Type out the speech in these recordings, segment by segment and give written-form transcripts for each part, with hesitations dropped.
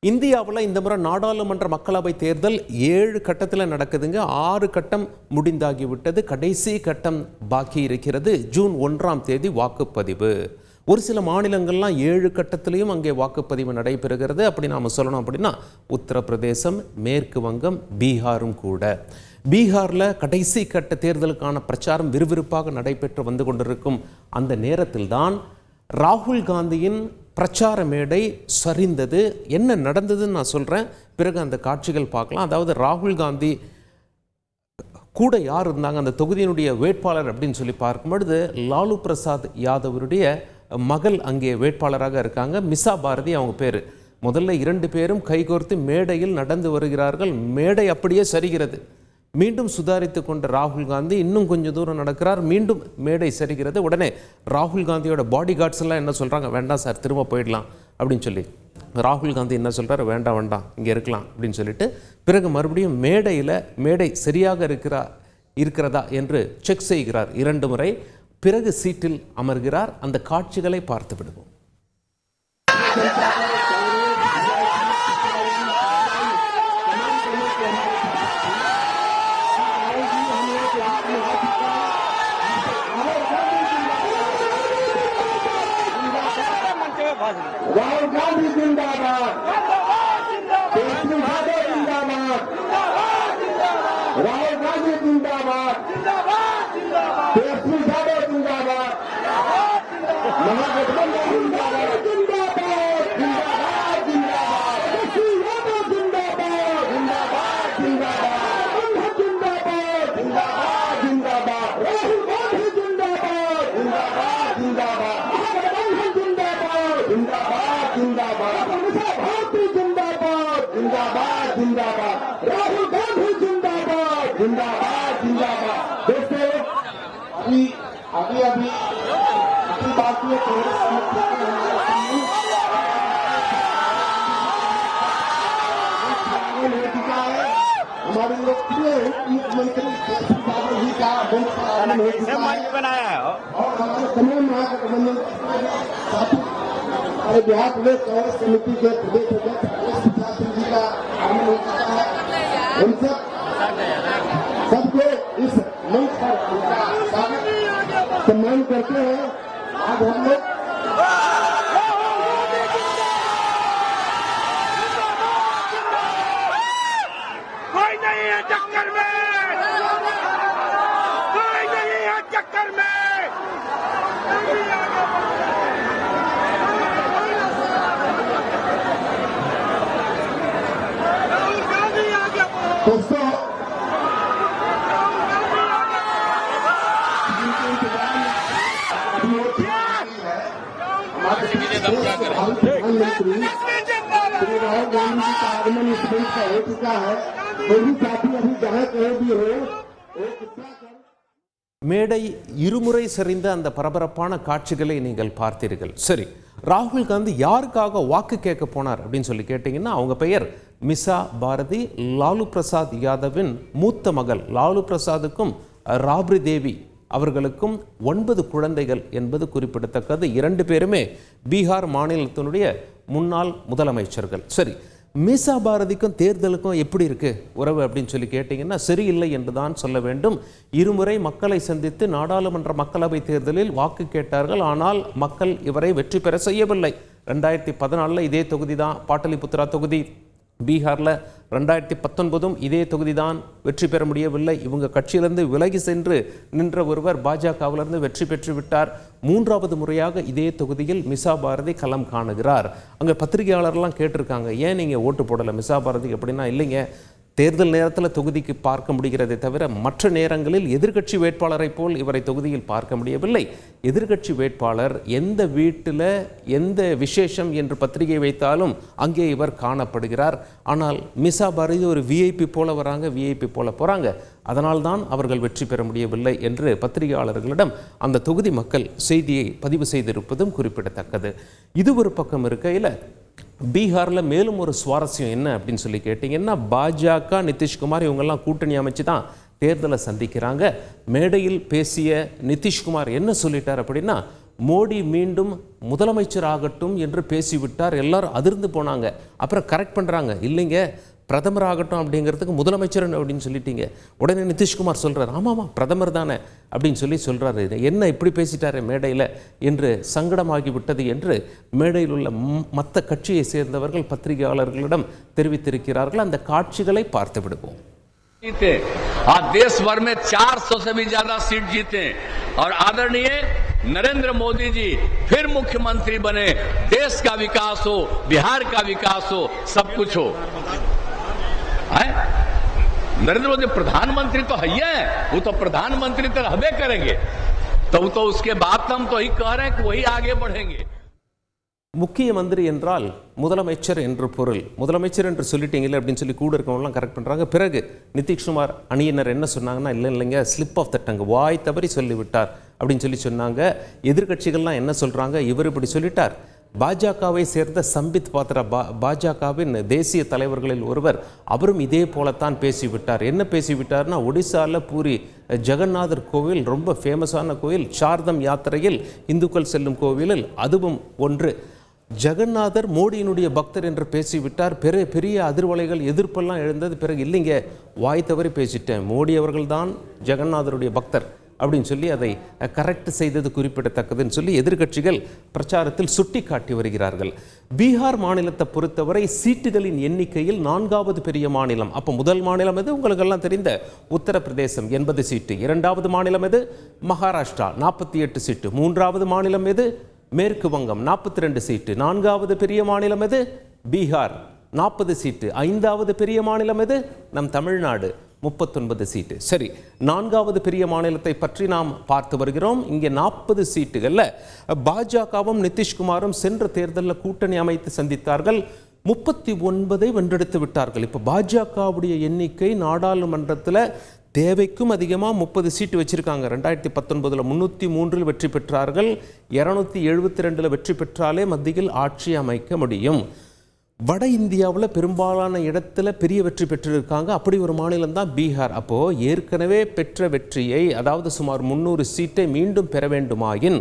இந்தியாவில் இந்த முறை நாடாளுமன்ற மக்களவை தேர்தல் 7 கட்டத்தில் நடக்குதுங்க. 6 கட்டம் முடிந்தாகிவிட்டது. கடைசி கட்டம் பாக்கி இருக்கிறது. ஜூன் 1ஆம் தேதி வாக்குப்பதிவு. ஒரு சில மாநிலங்கள்லாம் 7 கட்டத்திலையும் அங்கே வாக்குப்பதிவு நடைபெறுகிறது. அப்படி நாம் சொல்லணும் அப்படின்னா உத்தரப்பிரதேசம், மேற்கு வங்கம், பீகாரும் கூட. பீகாரில் கடைசி கட்ட தேர்தலுக்கான பிரச்சாரம் விறுவிறுப்பாக நடைபெற்று வந்து கொண்டிருக்கும் அந்த நேரத்தில் தான் ராகுல் காந்தியின் பிரச்சார மேடை சரிந்தது. என்ன நடந்ததுன்னு நான் சொல்கிறேன், பிறகு அந்த காட்சிகள் பார்க்கலாம். அதாவது ராகுல் காந்தி கூட யார் இருந்தாங்க, அந்த தொகுதியினுடைய வேட்பாளர் அப்படின்னு சொல்லி பார்க்கும்பொழுது லாலு பிரசாத் யாதவருடைய மகள் அங்கே வேட்பாளராக இருக்காங்க. மிசா பாரதி அவங்க பேர். முதல்ல 2 பேரும் கைகோர்த்து மேடையில் நடந்து வருகிறார்கள். மேடை அப்படியே சரிகிறது. மீண்டும் சுதாரித்து கொண்ட ராகுல் காந்தி இன்னும் கொஞ்சம் தூரம் நடக்கிறார். மீண்டும் மேடை சரிகிறது. உடனே ராகுல் காந்தியோட பாடி கார்ட்ஸ் எல்லாம் என்ன சொல்கிறாங்க, வேண்டாம் சார், திரும்ப போயிடலாம் அப்படின்னு சொல்லி. ராகுல் காந்தி என்ன சொல்கிறார், வேண்டாம் வேண்டாம், இங்கே இருக்கலாம் அப்படின்னு சொல்லிட்டு பிறகு மறுபடியும் மேடை சரியாக இருக்கிறதா என்று செக் செய்கிறார் 2 முறை. பிறகு சீட்டில் அமர்கிறார். அந்த காட்சிகளை பார்த்து விடுவோம். राहुल गांधी जिंदाबाद, तेजस्वी यादव जिंदाबाद, राहुल गांधी जिंदाबाद, तेजस्वी यादव जिंदाबाद, महागठबंधन जिंदाबाद, जिंदाबाद जिंदाबाद जिंदाबाद, तेजस्वी यादव जिंदाबाद, जिंदाबाद जिंदाबाद, जिंदाबाद जिंदाबाद जिंदाबाद, राहुल गांधी जिंदाबाद, जिंदाबाद जिंदाबाद, जिंदाबाद जिंदाबाद, मिसा भारती जिंदाबाद, जिंदाबाद जिंदाबाद, राहुल गांधी जिंदाबाद, जिंदाबाद जिंदाबाद। दोस्तों, अभी भारतीय कांग्रेस हमारे लोकप्रिय मुख्यमंत्री बाबू जी का आगमन हो चुका है और हमारे तमाम महागठबंधन साथी हमारे बिहार प्रदेश कांग्रेस समिति के प्रदेश अध्यक्ष जी का आगमन हो चुका है। हम सबको इस मंच पर उनका स्वागत सम्मान करते हैं। आज हम लोग कोई नहीं है चक्कर में, कोई नहीं है चक्कर में। दोस्तों, प्रधानमंत्री श्री राहुल गांधी जी का आगमन इस मंच पर हो चुका है। कोई साथी अभी जहाँ कहीं भी हो மேடை இருமுறை சரிந்த அந்த பரபரப்பான காட்சிகளை நீங்கள் பார்த்தீர்கள். சரி, ராகுல் காந்தி யாருக்காக வாக்கு கேட்க போனார் அப்படின்னு சொல்லி கேட்டீங்கன்னா அவங்க பெயர் மிசா பாரதி. லாலு பிரசாத் யாதவின் மூத்த மகள். லாலு பிரசாதுக்கும் ராப்ரி தேவி அவர்களுக்கும் 9 குழந்தைகள் என்பது குறிப்பிடத்தக்கது. 2 பேருமே பீகார் மாநிலத்தினுடைய முன்னாள் முதலமைச்சர்கள். சரி, மிசா பாரதிக்கும் தேர்தலுக்கும் எப்படி இருக்கு உறவு அப்படின்னு சொல்லி கேட்டீங்கன்னா சரியில்லை என்று தான் சொல்ல வேண்டும். இருமுறை மக்களை சந்தித்து நாடாளுமன்ற மக்களவை தேர்தலில் வாக்கு கேட்டார்கள். ஆனால் மக்கள் இவரை வெற்றி பெற செய்யவில்லை. 2014 இதே தொகுதி தான், பாட்டலிபுத்ரா தொகுதி. பீகாரில் 2019 இதே தொகுதி தான், வெற்றி பெற முடியவில்லை. இவங்க கட்சியிலிருந்து விலகி சென்று நின்ற ஒருவர் பாஜகவிலிருந்து வெற்றி பெற்று விட்டார். 3வது முறையாக இதே தொகுதியில் மிசா பாரதி களம் காணுகிறார். அங்கே பத்திரிகையாளர்லாம் கேட்டிருக்காங்க, ஏன் நீங்கள் ஓட்டு போடலை மிசா பாரதி அப்படின்னா, இல்லைங்க, தேர்தல் நேரத்தில் தொகுதிக்கு பார்க்க முடிகிறதை தவிர மற்ற நேரங்களில் எதிர்க்கட்சி வேட்பாளரை போல் இவரை தொகுதியில் பார்க்க முடியவில்லை. எதிர்க்கட்சி வேட்பாளர் எந்த வீட்டில் எந்த விசேஷம் என்று பத்திரிகை வைத்தாலும் அங்கே இவர் காணப்படுகிறார். ஆனால் மிசா பாரதி ஒரு விஐபி போல வராங்க, விஐபி போல போகிறாங்க. அதனால்தான் அவர்கள் வெற்றி பெற முடியவில்லை என்று பத்திரிகையாளர்களிடம் அந்த தொகுதி மக்கள் செய்தியை பதிவு செய்திருப்பதும் குறிப்பிடத்தக்கது. இது ஒரு பக்கம் இருக்கையில் பீகாரில் மேலும் ஒரு சுவாரஸ்யம் என்ன அப்படின்னு சொல்லி கேட்டிங்கன்னா, பாஜக நிதிஷ்குமார் இவங்கெல்லாம் கூட்டணி அமைச்சு தான் தேர்தலை சந்திக்கிறாங்க. மேடையில் பேசிய நிதிஷ்குமார் என்ன சொல்லிட்டார் அப்படின்னா, மோடி மீண்டும் முதலமைச்சர் ஆகட்டும் என்று பேசிவிட்டார். எல்லாரும் அதிர்ந்து போனாங்க. அப்புறம் கரெக்ட் பண்ணுறாங்க, இல்லைங்க பிரதமர் ஆகட்டும் அப்படிங்கிறதுக்கு முதலமைச்சர் அப்படின்னு சொல்லிட்டீங்க. உடனே நிதிஷ்குமார் சொல்கிறார், ஆமாம் பிரதமர் தானே அப்படின்னு சொல்கிறாரு. என்ன இப்படி பேசிட்டாரு மேடையில் என்று சங்கடமாகிவிட்டது என்று மேடையில் உள்ள மற்ற கட்சியை சேர்ந்தவர்கள் பத்திரிகையாளர்களிடம் தெரிவித்திருக்கிறார்கள். அந்த காட்சிகளை பார்த்து விடுவோம். आज देश भर में 400 से भी ज्यादा सीट जीते और आदरणीय नरेंद्र मोदी जी फिर मुख्यमंत्री बने, देश का विकास हो, बिहार का विकास हो, सब कुछ हो। नरेंद्र मोदी प्रधानमंत्री तो है, वो तो प्रधानमंत्री तो रहबे करेंगे, तो उसके बाद हम तो ही कह रहे हैं कि वही आगे बढ़ेंगे. முக்கிய மந்திரி என்றால் முதலமைச்சர் என்று பொருள். முதலமைச்சர் என்று சொல்லிட்டீங்களே அப்படின்னு சொல்லி கூட இருக்கவங்களாம் கரெக்ட் பண்ணுறாங்க. பிறகு நிதிஷ்குமார் அணியினர் என்ன சொன்னாங்கன்னா, இல்லைங்க ஸ்லிப் ஆஃப் த டங், வாய் தவறி சொல்லிவிட்டார் அப்படின்னு சொன்னாங்க. எதிர்கட்சிகள்லாம் என்ன சொல்கிறாங்க, இவர் இப்படி சொல்லிட்டார். பாஜகவை சேர்ந்த சம்பித் பாத்ரா பாஜகவின் தேசிய தலைவர்களில் ஒருவர், அவரும் இதே போலத்தான் பேசிவிட்டார். என்ன பேசிவிட்டார்னா, ஒடிசாவில் பூரி ஜெகநாதர் கோவில் ரொம்ப ஃபேமஸான கோவில், சார்தம் யாத்திரையில் இந்துக்கள் செல்லும் கோவிலில் அதுவும் ஒன்று. ஜெகநாதர் மோடியினுடைய பக்தர் என்று பேசிவிட்டார். பெரிய அதிர்வலைகள் எதிர்ப்பெல்லாம் எழுந்தது. பிறகு இல்லைங்க வாய் தவறி பேசிட்டேன், மோடி அவர்கள் தான் ஜெகநாதருடைய பக்தர் அப்படின்னு சொல்லி அதை கரெக்ட் செய்தது குறிப்பிடத்தக்கதுன்னு சொல்லி எதிர்கட்சிகள் பிரச்சாரத்தில் சுட்டி காட்டி வருகிறார்கள். பீகார் மாநிலத்தை பொறுத்தவரை சீட்டுகளின் எண்ணிக்கையில் 4வது பெரிய மாநிலம். அப்போ முதல் மாநிலம் எது? உங்களுக்கெல்லாம் தெரிந்த உத்தரப்பிரதேசம் 80 சீட்டு. 2வது மாநிலம் எது? மகாராஷ்டிரா 48 சீட்டு. 3வது மாநிலம் எது? மேற்கு வங்கம் 42 சீட்டு. 4வது பெரிய மாநிலம் எது? பீகார் 40 சீட்டு. 5வது பெரிய மாநிலம் எது? நம் தமிழ்நாடு 39 சீட்டு. சரி, 4வது பெரிய மாநிலத்தை பற்றி நாம் பார்த்து வருகிறோம். இங்கே 40 சீட்டுகள்ல பாஜகவும் நிதிஷ்குமாரும் சென்ற தேர்தலில் கூட்டணி அமைத்து சந்தித்தார்கள். 39 வென்றெடுத்து விட்டார்கள். இப்போ பாஜகவுடைய எண்ணிக்கை நாடாளுமன்றத்தில் தேவைக்கும் அதிகமாக 30 சீட்டு வச்சிருக்காங்க. 2019 303 வெற்றி பெற்றார்கள். 272 வெற்றி பெற்றாலே மத்தியில் ஆட்சி அமைக்க முடியும். வட இந்தியாவில் பெரும்பாலான இடத்துல பெரிய வெற்றி பெற்றிருக்காங்க. அப்படி ஒரு மாநிலம் தான் பீகார். அப்போது ஏற்கனவே பெற்ற வெற்றியை, அதாவது சுமார் 300 சீட்டை மீண்டும் பெற வேண்டுமாயின்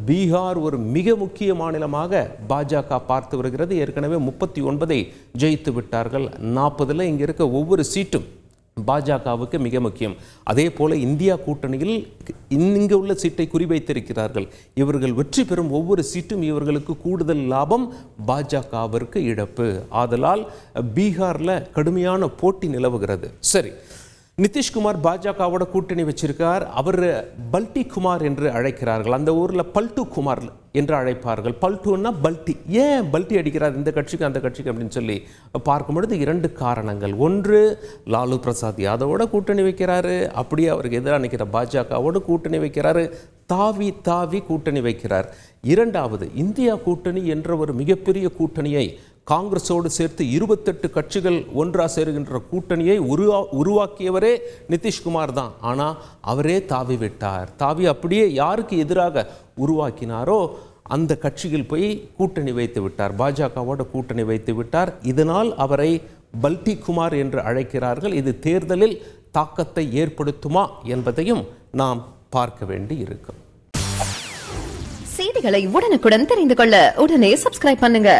பீகார் ஒரு மிக முக்கிய மாநிலமாக பாஜக பார்த்து வருகிறது. ஏற்கனவே 39 ஜெயித்து விட்டார்கள். 40 இங்கே இருக்க ஒவ்வொரு சீட்டும் பாஜகவுக்கு மிக முக்கியம். அதே போல இந்தியா கூட்டணியில் இங்கே உள்ள சீட்டை குறிவைத்திருக்கிறார்கள். இவர்கள் வெற்றி பெறும் ஒவ்வொரு சீட்டும் இவர்களுக்கு கூடுதல் லாபம், பாஜகவிற்கு இழப்பு. ஆதலால் பீகாரில் கடுமையான போட்டி நிலவுகிறது. சரி, நிதிஷ்குமார் பாஜகவோட கூட்டணி வச்சிருக்கார். அவர் பல்டி குமார் என்று அழைக்கிறார்கள். அந்த ஊரில் பல்ட்டு குமார் என்று அழைப்பார்கள். பல்ட்டுன்னா பல்டி. ஏன் பல்டி அடிக்கிறார் இந்த கட்சிக்கு அந்த கட்சிக்கு அப்படின்னு சொல்லி பார்க்கும் பொழுது 2 காரணங்கள். ஒன்று, லாலு பிரசாத் யாதவோட கூட்டணி வைக்கிறாரு, அப்படியே அவருக்கு எதிராக நிற்கிற பாஜகவோட கூட்டணி வைக்கிறாரு, தாவி கூட்டணி வைக்கிறார். 2வது, இந்தியா கூட்டணி என்ற ஒரு மிகப்பெரிய கூட்டணியை காங்கிரஸோடு சேர்த்து 28 கட்சிகள் ஒன்றா சேருகின்ற கூட்டணியை உருவாக்கியவரே நிதிஷ்குமார் தான். ஆனால் அவரே தாவி விட்டார். தாவி அப்படியே யாருக்கு எதிராக உருவாக்கினாரோ அந்த கட்சியில் போய் கூட்டணி வைத்து விட்டார், பாஜகவோட கூட்டணி வைத்து விட்டார். இதனால் அவரை பல்டி குமார் என்று அழைக்கிறார்கள். இது தேர்தலில் தாக்கத்தை ஏற்படுத்துமா என்பதையும் நாம் பார்க்க வேண்டி இருக்கும். செய்திகளை உடனுக்குடன் தெரிந்து கொள்ள உடனே சப்ஸ்கிரைப் பண்ணுங்க.